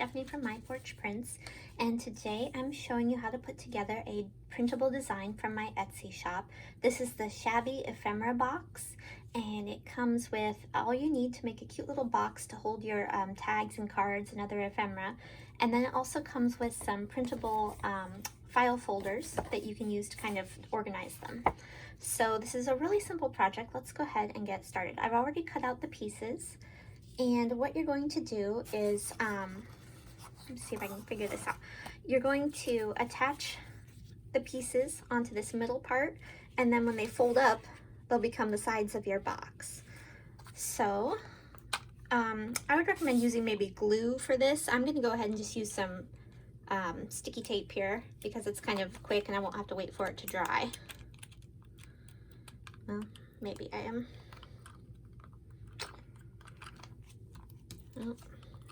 Stephanie from My Porch Prints, and today I'm showing you how to put together a printable design from my Etsy shop. This is the Shabby Ephemera box, and it comes with all you need to make a cute little box to hold your tags and cards and other ephemera. And then it also comes with some printable file folders that you can use to kind of organize them. So this is a really simple project. Let's go ahead and get started. I've already cut out the pieces. And what you're going to do is, let's see if I can figure this out. You're going to attach the pieces onto this middle part, and then when they fold up, they'll become the sides of your box. So I would recommend using maybe glue for this. I'm going to go ahead and just use some sticky tape here because it's kind of quick and I won't have to wait for it to dry. Well, maybe I am. Oh,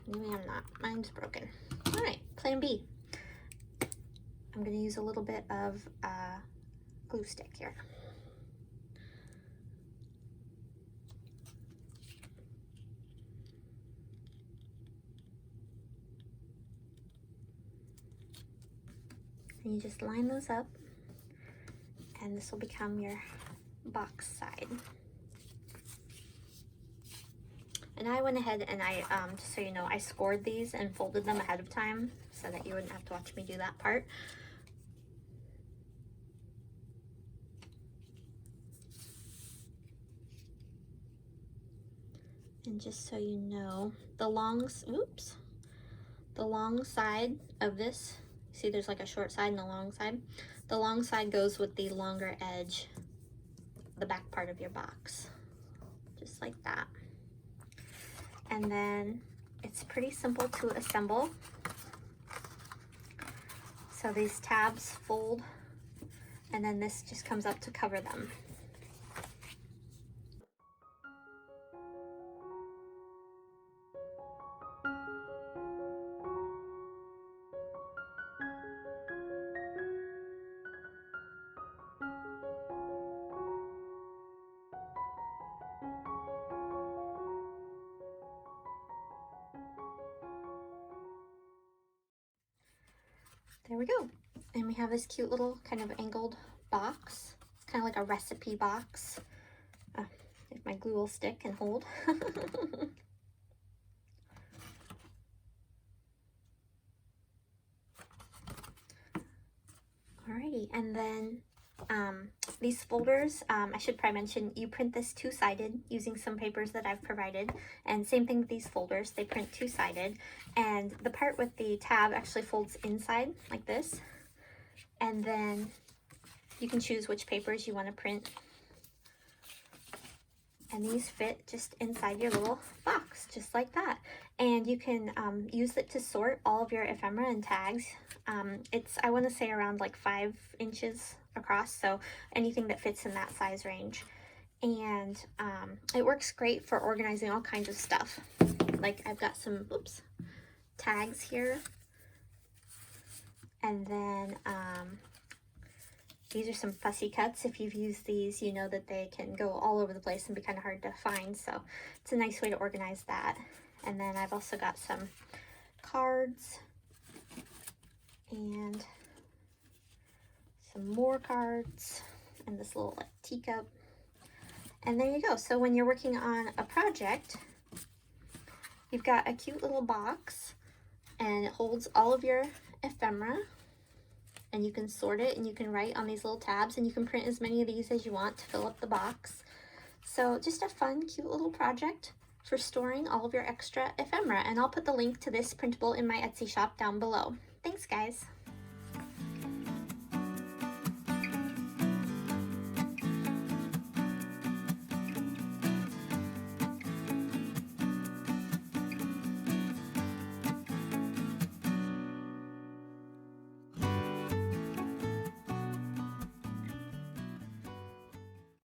maybe I'm not. Mine's broken. All right, plan B. I'm going to use a little bit of glue stick here. And you just line those up, and this will become your box side. And I went ahead and I, just so you know, I scored these and folded them ahead of time so that you wouldn't have to watch me do that part. And just so you know, the long side of this, see there's like a short side and a long side. The long side goes with the longer edge, the back part of your box, just like that. And then it's pretty simple to assemble. So these tabs fold, and then this just comes up to cover them. There we go. And we have this cute little kind of angled box. It's kind of like a recipe box. If my glue will stick and hold. Alrighty, and then these folders, I should probably mention, you print this two-sided using some papers that I've provided, and same thing with these folders, they print two-sided, and the part with the tab actually folds inside like this, and then you can choose which papers you want to print, and these fit just inside your little box, just like that. And you can use it to sort all of your ephemera and tags. It's, I want to say, around like 5 inches across, so anything that fits in that size range. And it works great for organizing all kinds of stuff. Like I've got some, tags here. And then these are some fussy cuts. If you've used these, you know that they can go all over the place and be kind of hard to find. So it's a nice way to organize that. And then I've also got some cards and some more cards and this little like teacup. And there you go. So when you're working on a project, you've got a cute little box and it holds all of your ephemera. And you can sort it and you can write on these little tabs and you can print as many of these as you want to fill up the box. So just a fun, cute little project for storing all of your extra ephemera. And I'll put the link to this printable in my Etsy shop down below. Thanks, guys.